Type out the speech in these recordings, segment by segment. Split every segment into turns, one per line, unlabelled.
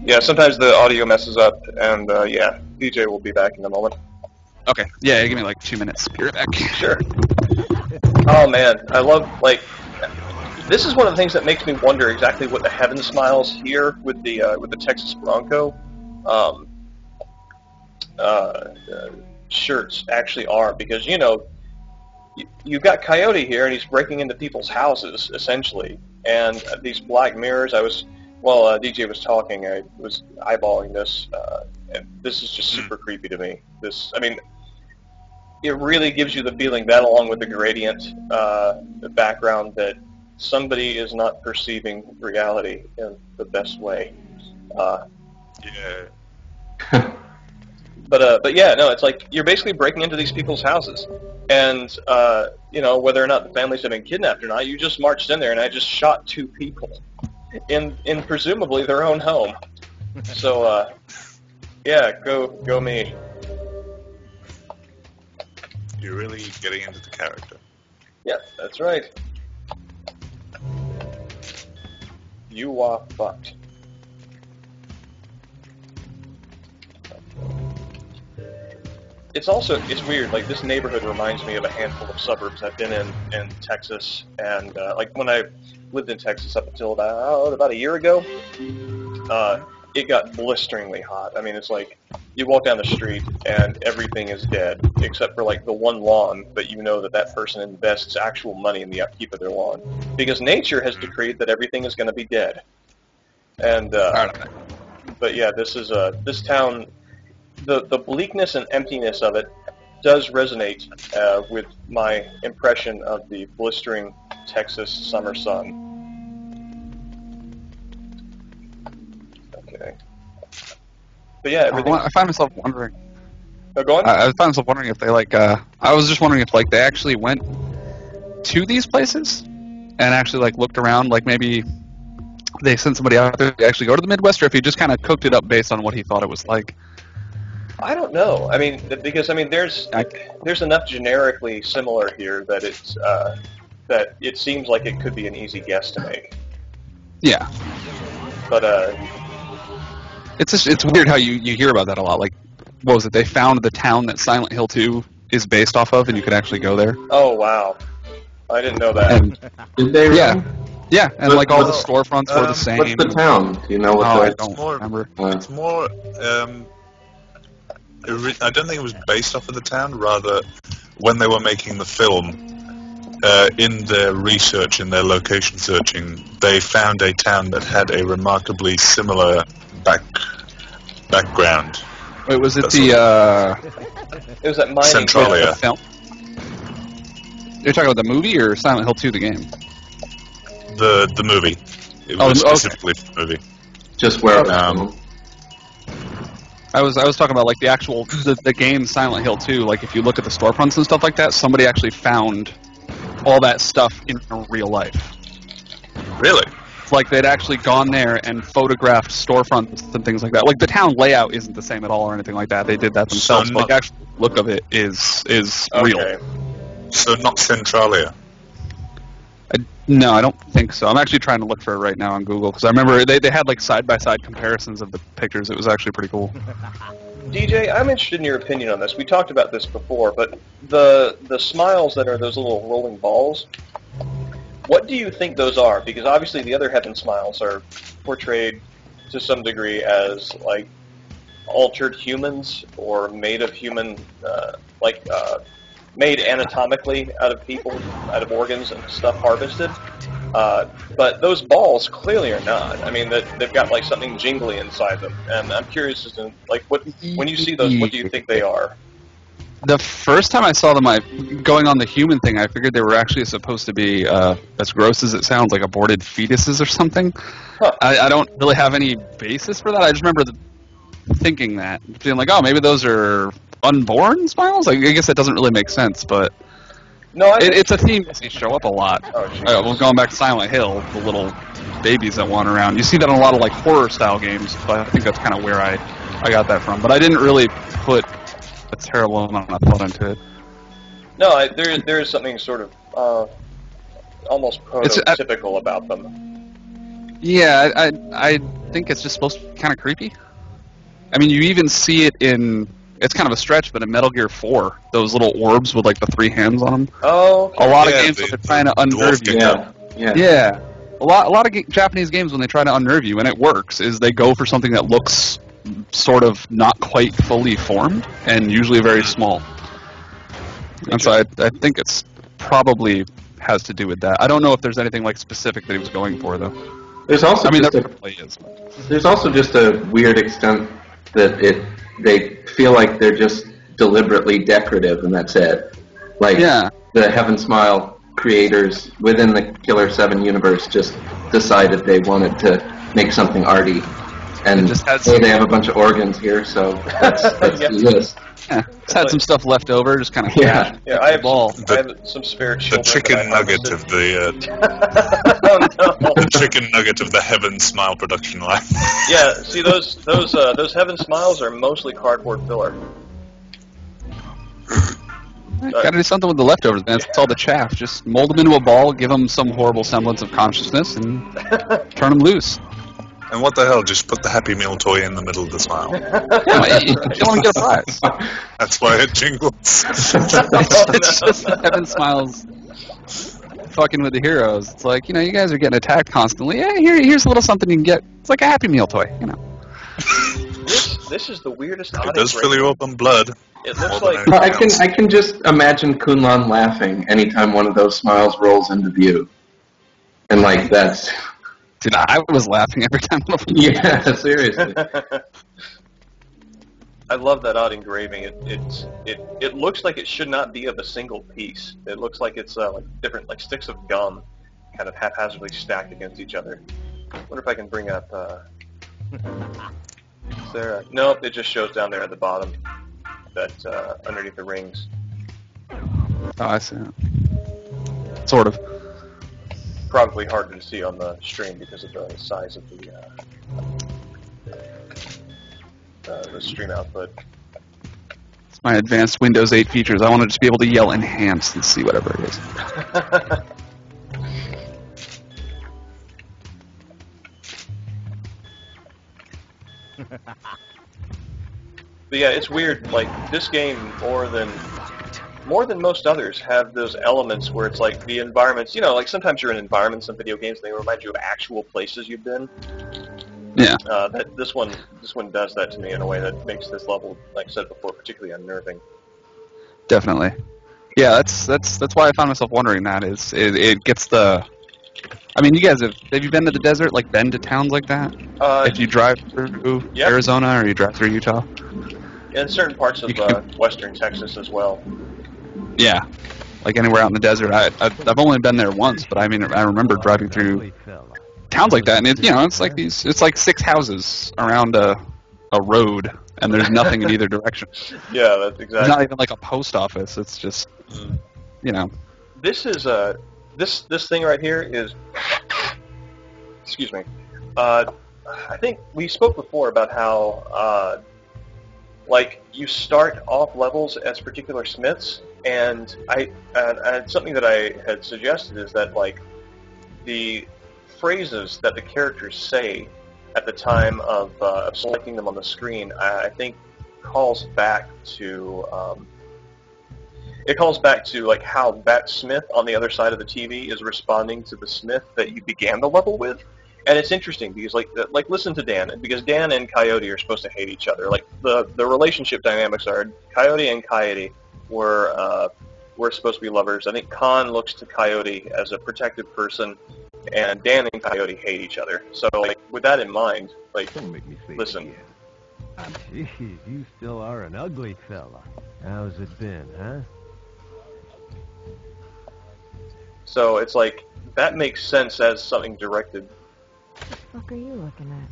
Yeah, sometimes the audio messes up, and yeah, DJ will be back in a moment.
Okay. Yeah, give me like 2 minutes. Be right back.
Sure. Oh man, I love, like, this is one of the things that makes me wonder exactly what the Heaven Smiles here with the Texas Bronco shirts actually are, because, you know, you've got Coyote here, and he's breaking into people's houses, essentially, and these black mirrors, while DJ was talking, I was eyeballing this, and this is just super creepy to me. I mean, it really gives you the feeling that, along with the gradient the background, that somebody is not perceiving reality in the best way.
Yeah.
But yeah, no, it's like you're basically breaking into these people's houses, and you know, whether or not the families have been kidnapped or not, you just marched in there, and I just shot 2 people in presumably their own home. So yeah, go me.
You're really getting into the character.
Yeah, that's right. You are fucked. It's weird, like, this neighborhood reminds me of a handful of suburbs I've been in Texas, and like, when I lived in Texas up until about a year ago, it got blisteringly hot. I mean, it's like, you walk down the street and everything is dead, except for, like, the one lawn, but you know that person invests actual money in the upkeep of their lawn, because nature has decreed that everything is going to be dead. And but yeah, this town, the bleakness and emptiness of it does resonate with my impression of the blistering Texas summer sun. Okay. But yeah, everything.
I find myself wondering.
Oh, go on.
I find myself wondering if they I was just wondering if they actually went to these places and actually looked around, maybe they sent somebody out there to actually go to the Midwest, or if he just kind of cooked it up based on what he thought it was like.
I don't know. I mean, because there's enough generically similar here that that it seems like it could be an easy guess to make.
Yeah.
But
it's weird how you hear about that a lot. Like, what was it? They found the town that Silent Hill 2 is based off of, and you could actually go there.
Oh wow, I didn't know that.
And,
did they?
Yeah. Yeah, and all the storefronts were the same.
What's the town? Do you know what?
I don't remember.
It's more. I don't think it was based off of the town. Rather, when they were making the film, in their research, in their location searching, they found a town that had a remarkably similar background.
Wait, was it
It was that mining
Centralia.
Film? You're talking about the movie or Silent Hill 2, the game?
The movie. It was specifically the movie.
Just where?
I was talking about the actual the game Silent Hill 2. If you look at the storefronts and stuff like that, somebody actually found all that stuff in real life.
Really?
They'd actually gone there and photographed storefronts and things like that. The town layout isn't the same at all or anything like that. They did that themselves.
So
but the actual look of it is real.
So not Centralia.
No, I don't think so. I'm actually trying to look for it right now on Google, because I remember they had side-by-side comparisons of the pictures. It was actually pretty cool.
DJ, I'm interested in your opinion on this. We talked about this before, but the smiles that are those little rolling balls, what do you think those are? Because obviously the other Heaven Smiles are portrayed to some degree as altered humans or made of human, made anatomically out of people, out of organs and stuff harvested. But those balls clearly are not. I mean, they've got something jingly inside them, and I'm curious as to when you see those, what do you think they are?
The first time I saw them, going on the human thing, I figured they were actually supposed to be, as gross as it sounds, aborted fetuses or something.
Huh.
I don't really have any basis for that. I just remember thinking that, being oh, maybe those are unborn smiles? I guess that doesn't really make sense, but
no,
it's a theme that they show up a lot.
Oh,
going back to Silent Hill, the little babies that wander around. You see that in a lot of horror-style games, but I think that's kind of where I got that from. But I didn't really put a terrible amount of thought into it.
No, there is something sort of almost prototypical about them.
Yeah, I think it's just supposed to be kind of creepy. I mean, you even see it in, it's kind of a stretch, but in Metal Gear 4, those little orbs with like the 3 hands on them.
Oh, okay.
A lot of
Yeah,
games
the-
when they're trying to
the
unnerve
dwarf
you.
gecko.
Yeah. A lot of Japanese games when they try to unnerve you, and it works, is they go for something that looks sort of not quite fully formed, and usually very small. And so I think it's probably has to do with that. I don't know if there's anything like specific that he was going for, though.
There's also
I mean,
just
there
a,
probably is.
there's also just a weird extent that they feel like they're just deliberately decorative and that's it. Like
Yeah.
the Heaven Smile creators within the Killer7 universe just decided they wanted to make something arty. And
It just had
hey, they have a bunch of organs here, so let's do this.
Yeah, it's had some stuff left over, just kind of
Yeah.
Yeah, I have,
ball.
I have some spare
The
children.
chicken
that I
nugget
harvested.
of the
Oh no!
the chicken nugget of the Heaven Smile production line.
Yeah, see those Heaven Smiles are mostly cardboard filler.
Gotta do something with the leftovers, man. It's all the chaff. Just mold them into a ball, give them some horrible semblance of consciousness, and turn them loose.
And what the hell? Just put the Happy Meal toy in the middle of the smile.
You don't want to get a prize.
That's why it jingles.
It's just Heaven Smiles fucking with the heroes. It's like, you guys are getting attacked constantly. Yeah, here's a little something you can get. It's like a Happy Meal toy,
This is the weirdest.
It does fill you up on blood.
It
more
looks
than
like
anything else.
I can just imagine Kunlun laughing anytime one of those smiles rolls into view. And like that's
Dude, I was laughing every time.
yeah, seriously.
I love that odd engraving. It looks like it should not be of a single piece. It looks like it's like different like sticks of gum, kind of haphazardly stacked against each other. Wonder if I can bring up. Is there? Nope, it just shows down there at the bottom. That underneath the rings.
Oh, I see it. Sort of.
Probably harder to see on the stream because of the size of the stream output.
It's my advanced Windows 8 features. I want to just be able to yell enhance and see whatever it is.
But yeah, it's weird. Like this game, more than most others, have those elements where it's like the environments. Like sometimes you're in environments in video games, and they remind you of actual places you've been.
Yeah.
This one does that to me in a way that makes this level, like I said before, particularly unnerving.
Definitely. Yeah, that's why I found myself wondering that is it gets the. I mean, you guys have you been to the desert? Like been to towns like that? If you drive through Arizona or you drive through Utah.
In certain parts of western Texas as well.
Yeah, like anywhere out in the desert. I've only been there once, but I mean, I remember driving through towns like that, and it's like it's like 6 houses around a road, and there's nothing in either direction.
Yeah, that's exactly.
It's not even like a post office. It's just,
This is this thing right here is. Excuse me. I think we spoke before about how like you start off levels as particular smiths, and something that I had suggested is that like the phrases that the characters say at the time of selecting them on the screen, I think calls back to like how that smith on the other side of the TV is responding to the smith that you began the level with. And it's interesting because, like listen to Dan, because Dan and Coyote are supposed to hate each other. Like the relationship dynamics are Coyote and Coyote were supposed to be lovers. I think Khan looks to Coyote as a protective person, and Dan and Coyote hate each other. So, like with that in mind, like
Don't make me say
listen.
it again. Jeez, you still are an ugly fella. How's it been, huh?
So it's like that makes sense as something directed.
What the fuck are you looking at?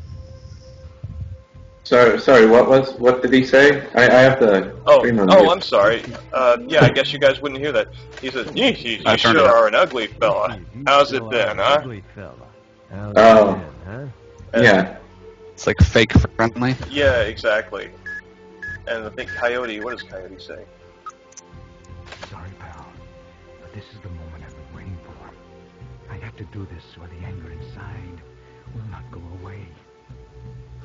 Sorry, what did he say? I have the screen on mute.
I'm sorry. Yeah, I guess you guys wouldn't hear that. He says, you
I turned it
sure
up.
are an ugly fella.
You
How's
still
it been,
are an
huh?
Ugly fella. How's
Oh.
it been, huh?
Yeah.
it's like fake friendly.
Yeah, exactly. And I think Coyote, what does Coyote say?
Sorry, pal, but this is the moment I've been waiting for. I have to do this or the anger inside
will not go away.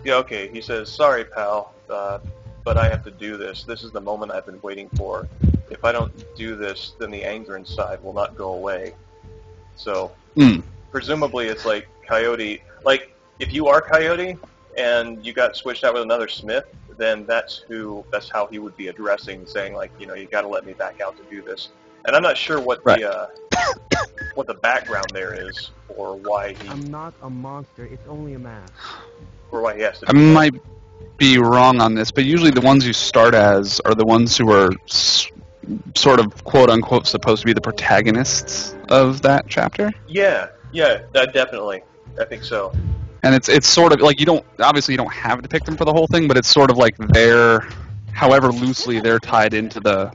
Yeah, okay. He says, "Sorry, pal, but I have to do this. This is the moment I've been waiting for. If I don't do this, then the anger inside will not go away." So, presumably it's like Coyote. Like, if you are Coyote and you got switched out with another Smith, then that's how he would be addressing, saying like, you got to let me back out to do this. And I'm not sure what what the background there is, or why he.
I'm not a monster. It's only a mask.
Or why he has to.
I might be wrong on this, but usually the ones you start as are the ones who are sort of quote unquote supposed to be the protagonists of that chapter.
Yeah, definitely. I think so.
And it's sort of like you don't have to pick them for the whole thing, but it's sort of like however loosely they're tied into the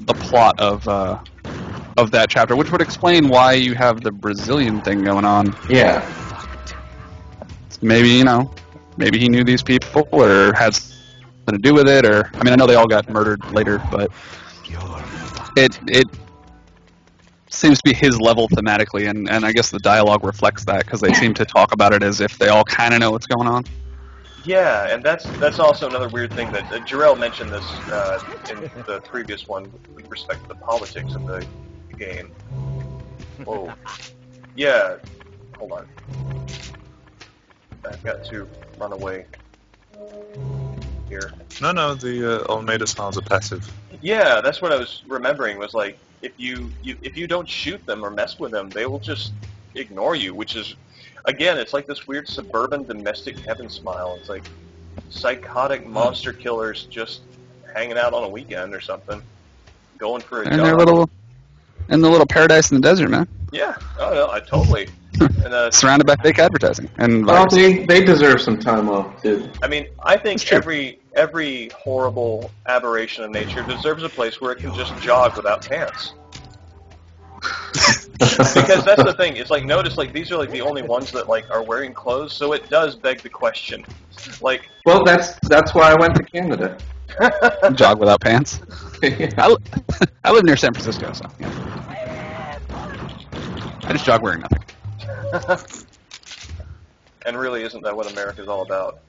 plot of that chapter, which would explain why you have the Brazilian thing going on.
Yeah.
Maybe maybe he knew these people or had something to do with it, or I know they all got murdered later, but it seems to be his level thematically, and I guess the dialogue reflects that because they seem to talk about it as if they all kind of know what's going on.
Yeah, and that's also another weird thing that Jarrell mentioned this in the previous one with respect to the politics of the game. Whoa. Yeah. Hold on. I've got to run away here.
No, the Almeida styles are passive.
Yeah, that's what I was remembering, was like, if you don't shoot them or mess with them, they will just ignore you, which is, again, it's like this weird suburban domestic heaven smile. It's like psychotic monster killers just hanging out on a weekend or something, going for a
And
jog.
in the little paradise in the desert, man.
Yeah, oh no, I totally. And,
surrounded by fake advertising and
Well,
virus.
they deserve some time off, too.
I mean, I think every horrible aberration of nature deserves a place where it can just jog without pants. Because that's the thing. It's like, notice, like, these are like the only ones that like are wearing clothes, so it does beg the question. Like,
Well, that's why I went to Canada.
Jog without pants.
Yeah.
I live near San Francisco, so yeah. I just jog wearing nothing.
and really, isn't that what America's all about?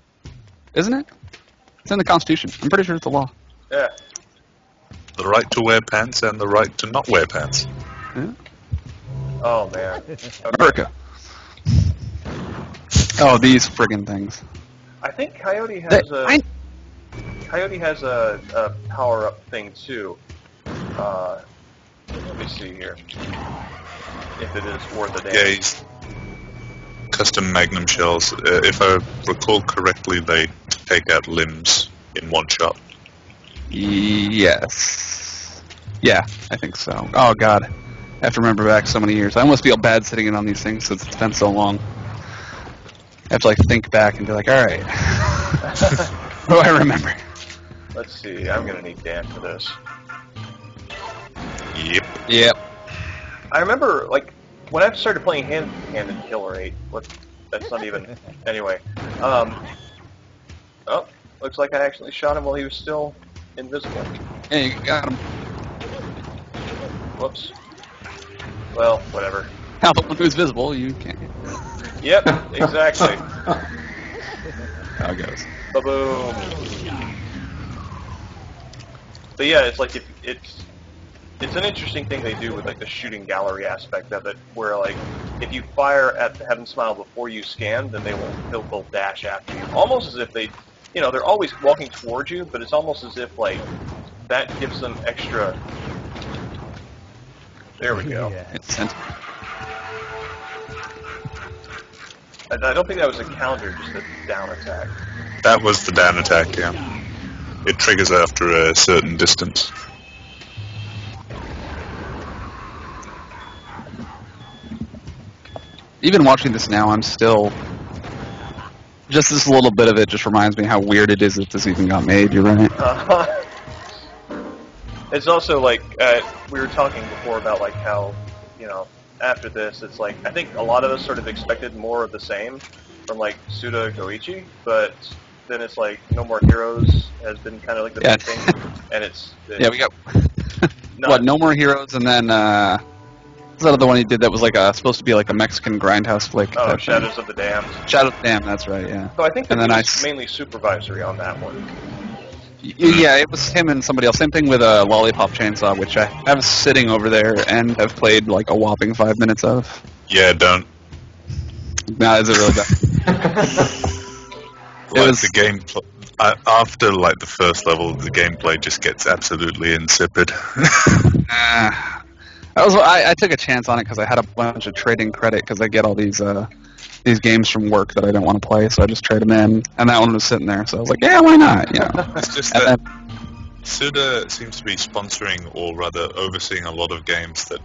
Isn't it? It's in the Constitution. I'm pretty sure it's the law.
Yeah.
The right to wear pants and the right to not wear pants.
Yeah.
Oh man.
America. Oh, these friggin' things.
I think Coyote has a power-up thing too. Let me see here. If it is worth a damn.
Yeah, he's custom Magnum shells. If I recall correctly, they take out limbs in one shot.
Yes. Yeah, I think so. Oh, God. I have to remember back so many years. I almost feel bad sitting in on these things since it's been so long. I have to, like, think back and be like, all right. What do I remember?
Let's see. I'm going to need Dan for this.
Yep.
I remember, like, when I started playing Hand-Handed Killer 8, that's not even... Anyway. Oh, looks like I actually shot him while he was still invisible.
Hey, you got him.
Whoops. Well, whatever.
Now, the one who's visible, you can't.
Yep, exactly.
How it goes.
Ba-boom. But yeah, it's like it's an interesting thing they do with like the shooting gallery aspect of it, where like if you fire at the Heaven Smile before you scan, then they'll dash after you, almost as if they're always walking towards you, but it's almost as if like that gives them extra. There we go.
Yeah.
It's sent.
I don't think that was a counter, just a down attack.
That was the down attack, yeah. It triggers after a certain distance.
Even watching this now, I'm still... Just this little bit of it just reminds me how weird it is that this even got made, you're right.
It's also like, we were talking before about like how, after this, it's like, I think a lot of us sort of expected more of the same from like Suda Goichi, but then it's like No More Heroes has been kind of like the big thing, and it's
Yeah, we got... what, No More Heroes, and then... the other one he did that was like supposed to be like a Mexican grindhouse flick.
Oh,
type
Shadows of the Damned.
thing. Shadow of the Damned, that's right, yeah.
So I think that
And then
he was mainly supervisory on that one.
Yeah, it was him and somebody else. Same thing with Lollipop Chainsaw, which I have sitting over there and have played like a whopping 5 minutes of.
Yeah, don't.
Nah, is it really bad?
The game after like the first level, the gameplay just gets absolutely insipid.
I took a chance on it because I had a bunch of trading credit because I get all these games from work that I don't want to play, so I just trade them in. And that one was sitting there, so I was like, yeah, why not? You know.
It's just that Suda seems to be sponsoring or rather overseeing a lot of games that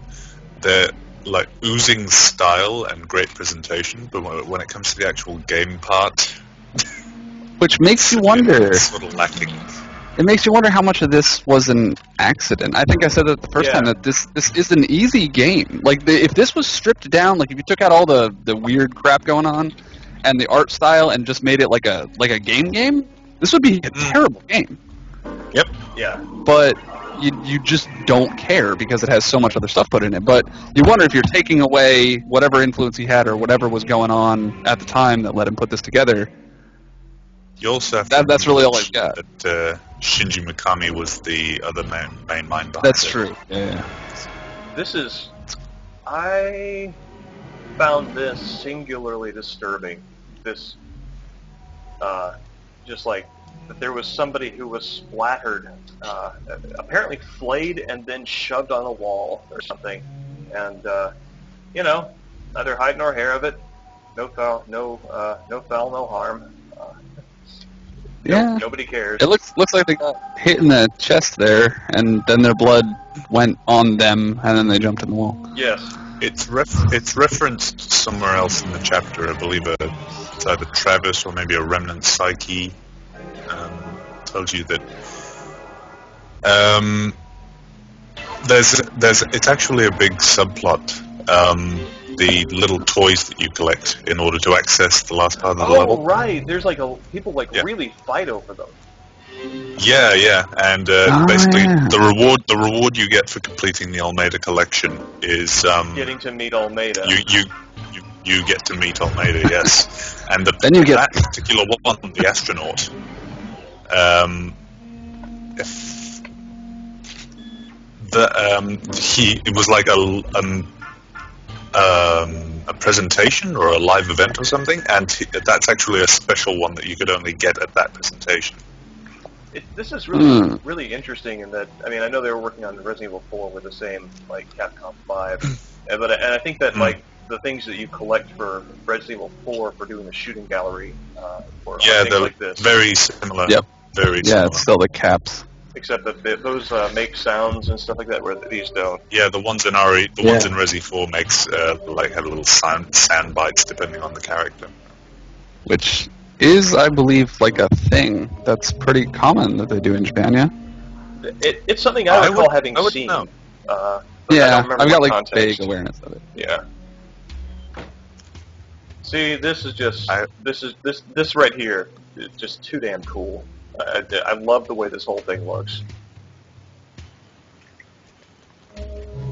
they're like oozing style and great presentation, but when it comes to the actual game part,
which makes you wonder.
It's sort of lacking.
It makes you wonder how much of this was an accident. I think I said that the first time that this is an easy game. Like if this was stripped down, like if you took out all the weird crap going on and the art style and just made it like a game, this would be a terrible game.
Yep.
Yeah.
But you just don't care because it has so much other stuff put in it. But you wonder if you're taking away whatever influence he had or whatever was going on at the time that let him put this together.
You also have
that's really all I've got.
That Shinji Mikami was the other main mind behind
That's
it.
true. Yeah.
I found this singularly disturbing. This, just like that there was somebody who was splattered, apparently flayed and then shoved on a wall or something, and neither hide nor hair of it. No foul, no harm.
Yeah.
Nobody cares.
It looks like they got hit in the chest there, and then their blood went on them, and then they jumped in the wall.
Yes.
It's referenced somewhere else in the chapter. I believe it's either Travis or maybe a Remnant Psyche tells you that it's actually a big subplot. The little toys that you collect in order to access the last part of the level.
Oh, right. There's people really fight over them.
Yeah, and basically the reward you get for completing the Almeida collection is
getting to meet Almeida.
You get to meet Almeida, yes, and
then you get
that particular one, the astronaut. It was like a presentation or a live event or something, and that's actually a special one that you could only get at that presentation.
This is really interesting in that, I mean, I know they were working on Resident Evil 4 with the same, like, Capcom 5, and I think that, like, the things that you collect for Resident Evil 4 for doing the shooting gallery, or things like this.
Very similar.
Yep.
Very similar.
Yeah, it's still the caps.
Except that those make sounds and stuff like that, where these don't.
Yeah, the ones in ones in Resi 4 makes have a little sound bites depending on the character.
Which is, I believe, like a thing that's pretty common that they do in Japan. Yeah.
It's something I recall having seen.
Know.
Yeah, I've got like
context.
vague awareness of it.
Yeah. See, this is just this right here is just too damn cool. I love the way this whole thing looks.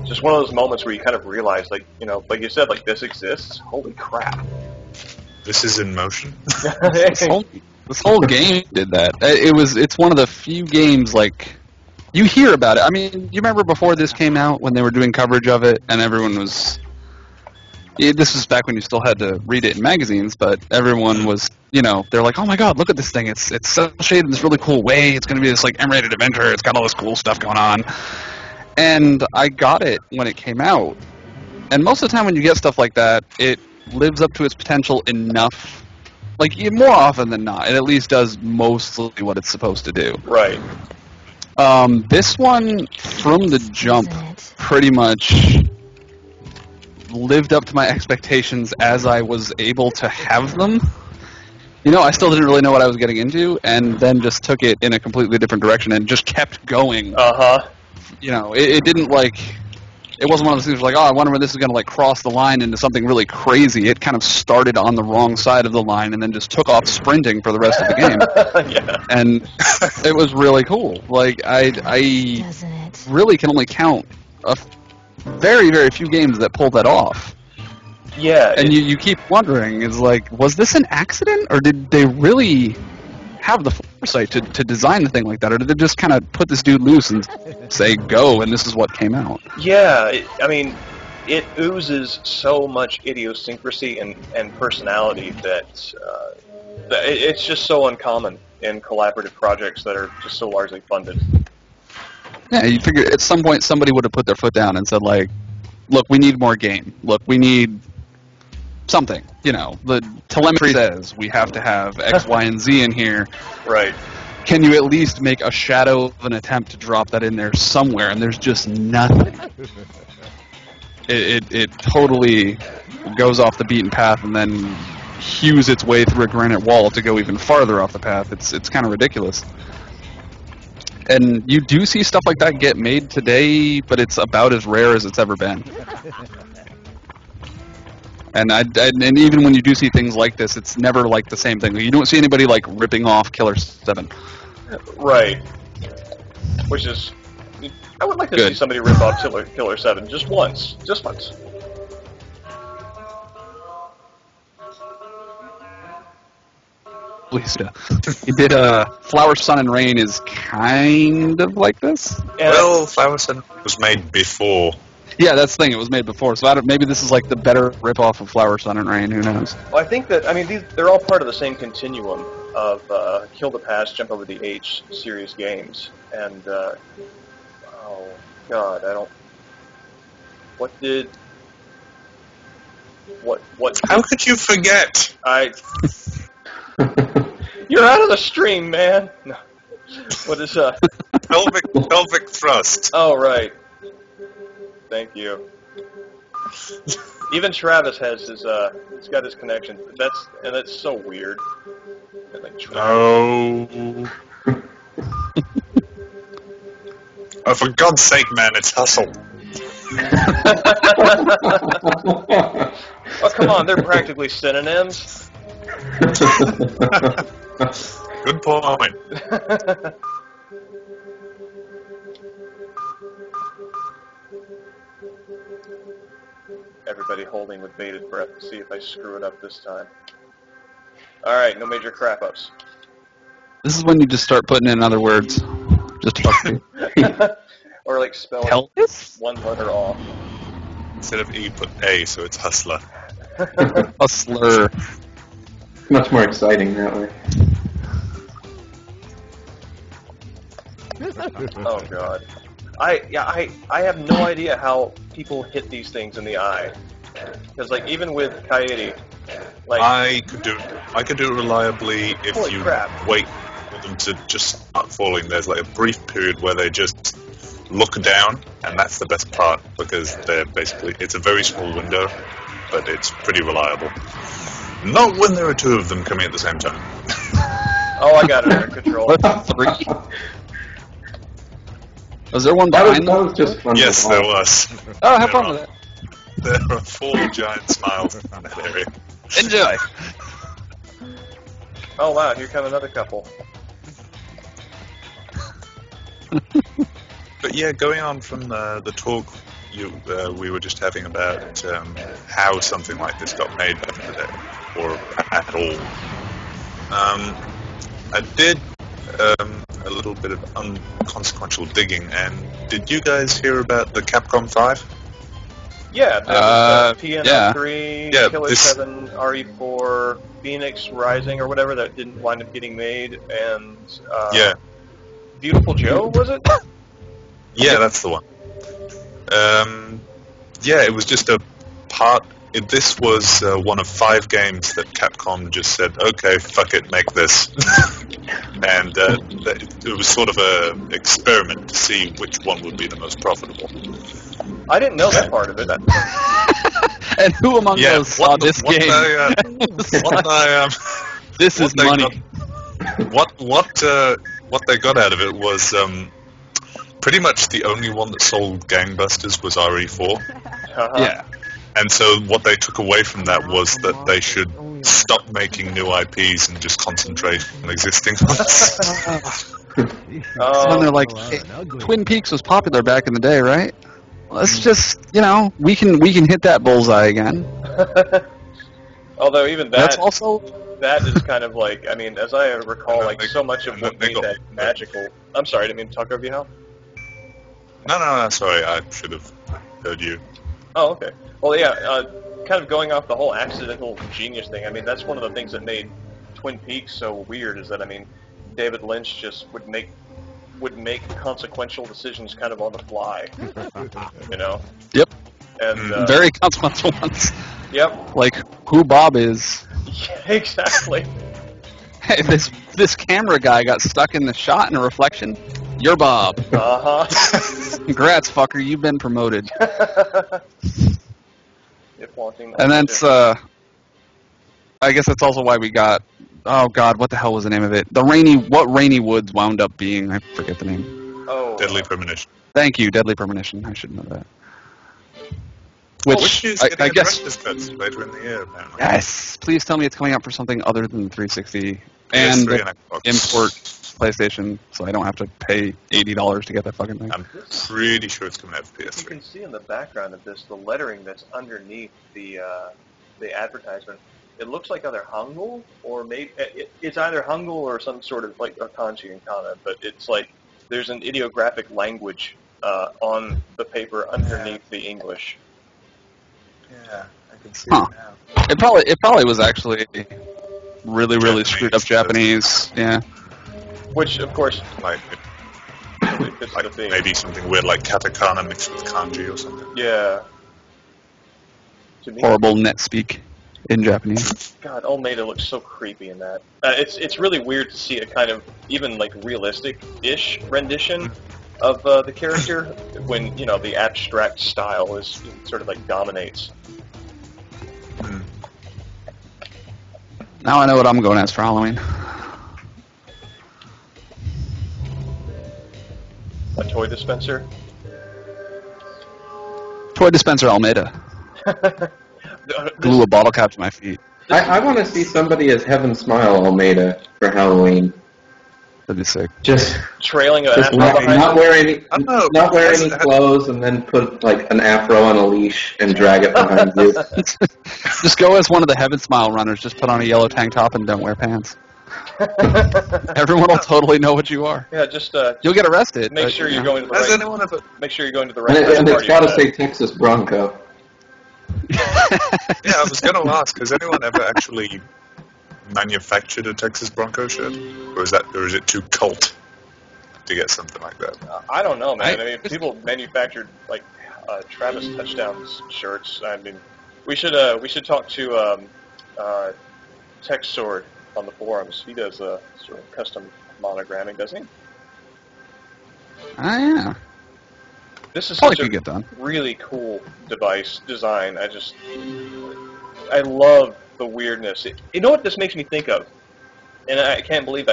Just one of those moments where you kind of realize, like you said, like this exists. Holy crap!
This is in motion.
This whole game did that. It's one of the few games like you hear about it. I mean, you remember before this came out when they were doing coverage of it, and everyone was. This was back when you still had to read it in magazines, but everyone was, they're like, oh my god, look at this thing. It's cel shaded in this really cool way. It's going to be this like M-rated adventure. It's got all this cool stuff going on. And I got it when it came out. And most of the time when you get stuff like that, it lives up to its potential enough. Like, more often than not, it at least does mostly what it's supposed to do.
Right.
This one, from the jump, pretty much lived up to my expectations as I was able to have them. I still didn't really know what I was getting into, and then just took it in a completely different direction and just kept going. It didn't it wasn't one of those things where I wonder when this is going to cross the line into something really crazy. It kind of started on the wrong side of the line and then just took off sprinting for the rest of the game.
Yeah.
And it was really cool. I really can only count very, very few games that pull that off.
Yeah,
And you keep wondering, is like, was this an accident, or did they really have the foresight to design the thing like that, or did they just kind of put this dude loose and say go, and this is what came out?
Yeah, it oozes so much idiosyncrasy and personality that it's just so uncommon in collaborative projects that are just so largely funded.
Yeah, you figure at some point somebody would have put their foot down and said, like, look, we need more game. Look, we need something. You know, the telemetry says we have to have X, Y, and Z in here.
Right.
Can you at least make a shadow of an attempt to drop that in there somewhere? And there's just nothing. It totally goes off the beaten path and then hews its way through a granite wall to go even farther off the path. It's kind of ridiculous. And you do see stuff like that get made today, but it's about as rare as it's ever been. And and even when you do see things like this, it's never like the same thing. You don't see anybody like ripping off Killer7.
Right. Which is, I would like to see somebody rip off Killer7 just once. Just once.
Please, yeah. He did Flower, Sun, and Rain is kind of like this.
Yeah.
Well, Flower Sun was made before.
Yeah, that's the thing. It was made before, so maybe this is like the better rip-off of Flower, Sun, and Rain. Who knows?
Well, I think that, they're all part of the same continuum of Kill the Past, Jump Over the H series games. And, oh, God, I don't... What?
How could you forget?
You're out of the stream, man! No. What is,
Pelvic thrust.
Oh, right. Thank you. Even Travis has his, he's got his connection. That's so weird.
No. Oh, for God's sake, man, it's hustle.
Oh, come on, they're practically synonyms.
Good point.
Everybody holding with bated breath to see if I screw it up this time. Alright, no major crap-ups.
This is when you just start putting in other words. Just fuck me.
Or like spelling
Pelvis?
one letter off.
Instead of E, put A, so it's hustler.
A slur.
Much more exciting that way.
Oh god. I have no idea how people hit these things in the eye. Because like even with Coyote, like
I could do it reliably if
Holy
you
crap.
wait for them to just start falling. There's like a brief period where they just look down, and that's the best part because they're basically, it's a very small window, but it's pretty reliable. Not when there are two of them coming at the same time.
oh, I got it under control.
Three? Was there one
That
behind them?
was just fun.
Yes,
to
there
watch.
was.
Oh, have fun with it.
There are 4 giant smiles in that area.
Enjoy.
Oh wow, here come another couple.
But yeah, going on from the talk we were just having about how something like this got made back in the day, or at all. I did a little bit of unconsequential digging, and did you guys hear about the Capcom 5?
Yeah, there was PN03,
Yeah,
Killer7, RE4, Phoenix Rising, or whatever that didn't wind up getting made, and
Yeah.
Beautiful Joe, was it?
Yeah, that's the one. Yeah, it was just a part. This was one of 5 games that Capcom just said, "Okay, fuck it, make this," and it was sort of a experiment to see which one would be the most profitable.
I didn't know that part of it.
And who among us saw this game? This is money.
What they got out of it was pretty much the only one that sold gangbusters was RE4.
Yeah.
And so what they took away from that was that they should stop making new IPs and just concentrate on existing ones.
So when they're like, Twin Peaks was popular back in the day, right? let's just, we can hit that bullseye again.
Although even
That's also
that is kind of like, I mean, as I recall, like so much of what made that magical. I'm sorry, I didn't mean to talk over you, Hal.
No, sorry, I should have heard you.
Oh, okay. Well, yeah, kind of going off the whole accidental genius thing, I mean, that's one of the things that made Twin Peaks so weird, is that, I mean, David Lynch just would make consequential decisions kind of on the fly,
Yep.
And
very consequential ones.
Yep.
Like who Bob is.
Yeah, exactly.
Hey, this camera guy got stuck in the shot in a reflection. You're Bob. Congrats, fucker. You've been promoted. And that's I guess that's also why we got. Oh God, what the hell was the name of it? What Rainy Woods wound up being. I forget the name.
Oh.
Deadly Premonition.
Thank you, Deadly Premonition. I should know that.
Which is
I guess
cuts later in the year, apparently.
Yes, please tell me it's coming out for something other than the 360 and the import PlayStation, so I don't have to pay $80 to get that fucking thing.
I'm pretty sure it's coming out for PS3.
You can see in the background of this the lettering that's underneath the advertisement. It looks like either Hangul or maybe it's either Hangul or some sort of like a kanji and kana, but it's like there's an ideographic language on the paper underneath the English.
Yeah, I can see it now.
It probably was actually really Japanese, screwed up Japanese. Yeah.
Which of course
like maybe something weird like katakana mixed with kanji or something.
Yeah.
Horrible net speak in Japanese.
God, Almeida looks so creepy in that. It's really weird to see a kind of even like realistic-ish rendition of the character when the abstract style is sort of like dominates.
Now I know what I'm going as for Halloween.
A toy dispenser.
Toy dispenser Almeida. Glue a bottle cap to my feet.
I want to see somebody as Heaven Smile Almeida for Halloween.
That'd be sick.
Just
trailing a
just
afro
not
behind
wear any clothes, and then put like an afro on a leash and drag it behind you.
Just go as one of the Heaven Smile runners. Just put on a yellow tank top and don't wear pants. Everyone will totally know what you are.
Yeah, just
you'll get arrested.
Make sure you're going to the right.
Anyone ever?
Make sure you're going to the right.
And it's got to say Texas Bronco.
Yeah, I was going to ask, has anyone ever actually manufactured a Texas Bronco shirt, or is it too cult to get something like that?
I don't know, man. I mean, people manufactured like Travis Touchdowns shirts. I mean, we should talk to Tech Sword on the forums. He does sort of custom monogramming, doesn't he?
Yeah.
This is
probably
such
could get done.
Really cool design. I love the weirdness. You know what this makes me think of? And I can't believe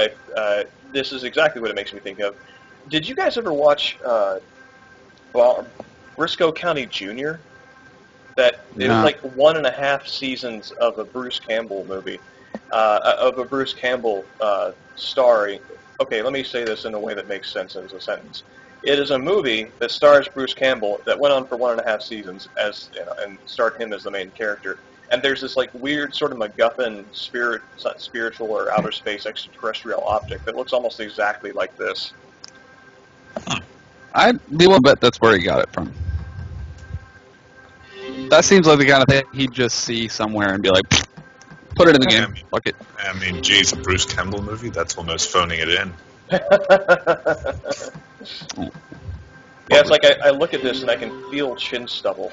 this is exactly what it makes me think of. Did you guys ever watch Briscoe County Jr.? It was like 1.5 seasons of a Bruce Campbell movie, of a Bruce Campbell starring. Okay, let me say this in a way that makes sense as a sentence. It is a movie that stars Bruce Campbell that went on for 1.5 seasons and starred him as the main character. And there's this like weird sort of MacGuffin spiritual or outer space extraterrestrial object that looks almost exactly like this.
I'd be willing to bet that's where he got it from. That seems like the kind of thing he'd just see somewhere and be like, put it in the game. Fuck it.
I mean, geez, a Bruce Campbell movie? That's almost phoning it in.
Yeah, it's like I look at this and I can feel chin stubble.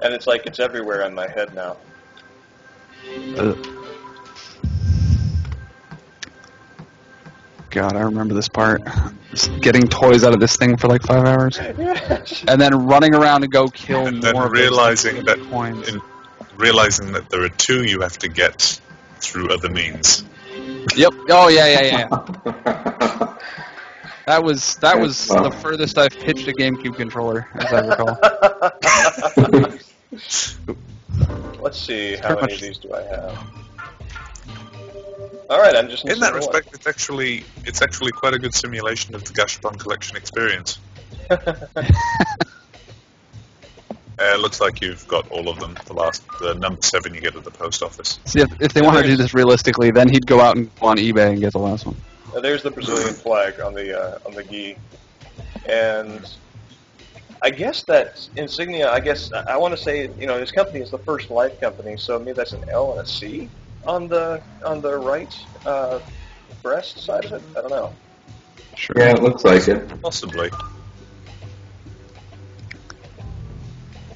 And it's like it's everywhere on my head now.
God, I remember this part. Just getting toys out of this thing for like 5 hours. And then running around and go kill
and
more
then realizing that
coins.
Realizing that there are 2 you have to get through other means.
Yep. Oh, yeah. That was the furthest I've pitched a GameCube controller, as I recall.
Let's see, how many of these do I have? All right, I'm just
in that respect, it's actually quite a good simulation of the Gashapon collection experience. It looks like you've got all of them. The number 7 you get at the post office.
See, if they want to do this realistically, then he'd go out and go on eBay and get the last one.
There's the Brazilian flag on the gi, and I guess that insignia. I guess I want to say, his company is the First Life company, so maybe that's an L and a C on the right breast side of it. I don't know.
Sure.
Yeah, it looks like it.
Possibly.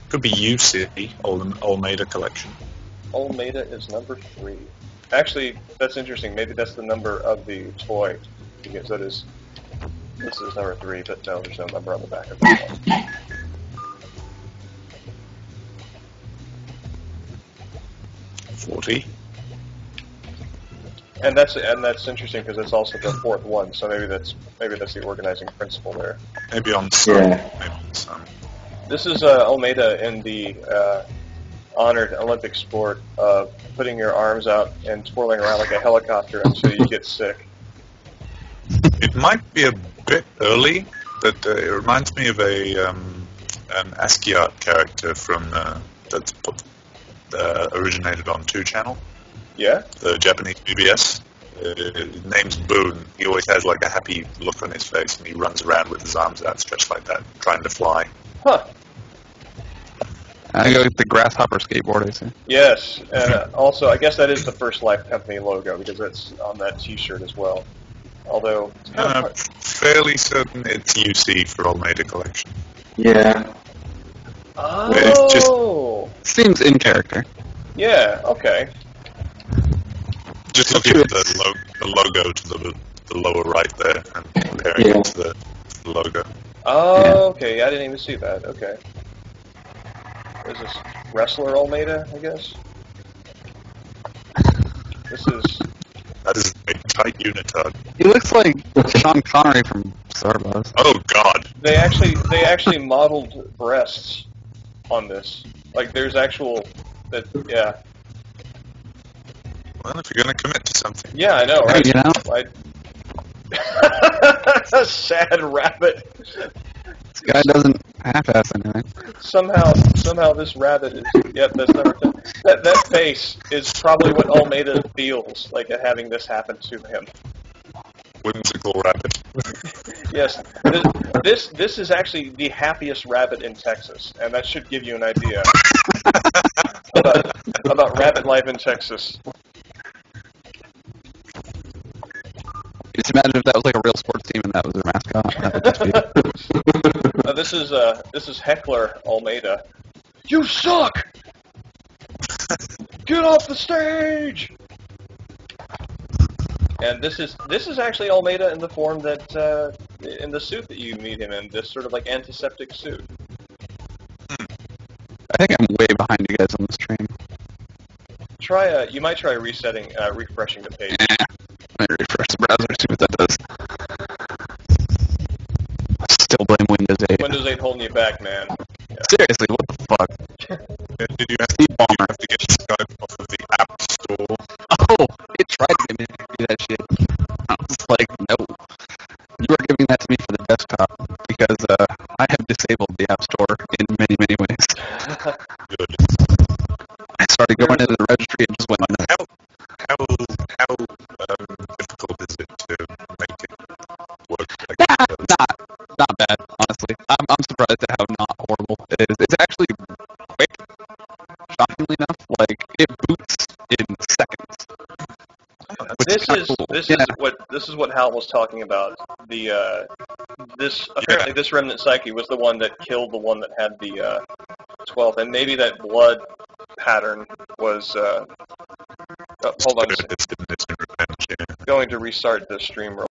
Could be UC, Almeida collection.
Almeida is number 3. Actually, that's interesting. Maybe that's the number of the toy, because this is number 3, but no, there's no number on the back of that one.
$40.
And that's interesting because it's also the 4th one. So maybe that's the organizing principle there.
Maybe on some.
Yeah.
Maybe on some.
This is Almeida in the honored Olympic sport of putting your arms out and twirling around like a helicopter until you get sick.
It might be a bit early, but it reminds me of an ASCII art character from that's originated on 2 Channel.
Yeah?
The Japanese BBS. His name's Boone. He always has like a happy look on his face, and he runs around with his arms outstretched like that, trying to fly.
Huh.
I go with the grasshopper skateboard, I see.
Yes, and also I guess that is the First Life Company logo because it's on that T-shirt as well. Although it's kind of hard.
Fairly certain it's UC for Almeida collection.
Yeah.
Oh.
Seems in character.
Yeah. Okay.
Just looking at the logo to the lower right there and comparing it to the logo.
Oh, okay. I didn't even see that. Okay. Is this wrestler Almeida, I guess?
That is a tight unitard.
He looks like Sean Connery from Star Wars.
Oh God!
They actually modeled breasts on this. Like there's actual yeah.
Well, if you're going to commit to something.
Yeah, I know, right?
You know?
A sad rabbit.
This guy doesn't half-ass anything.
Somehow this rabbit is. Yep, that's number 10. That face is probably what Almeida feels like having this happen to him.
Whimsical rabbit.
Yes, this is actually the happiest rabbit in Texas, and that should give you an idea about rabbit life in Texas.
Just imagine if that was like a real sports team and that was their mascot. That would just be...
This is Heckler Almeida. You suck! Get off the stage! And this is actually Almeida in the form that in the suit that you meet him in, this sort of like antiseptic suit.
I think I'm way behind you guys on this train.
You might try refreshing the page.
Let me refresh the browser, see what that does. Still blame Windows 8.
Windows 8 holding you back, man. Yeah.
Seriously, what the fuck?
Did you have to get Skype off of the App Store?
Oh, it tried to get me to do that shit. I was like, no. You are giving that to me for the desktop because I have disabled the App Store in many, many ways.
Good.
I started going into the registry and just went on.
How difficult is it to make it work?
Not bad, honestly. I'm surprised at how not horrible it is. It's actually quick, shockingly enough. Like it boots in seconds.
This is what Hal was talking about. Apparently this remnant psyche was the one that killed the one that had the 12th, and maybe that blood pattern was. Hold on.
It's in revenge, yeah.
Going to restart the stream real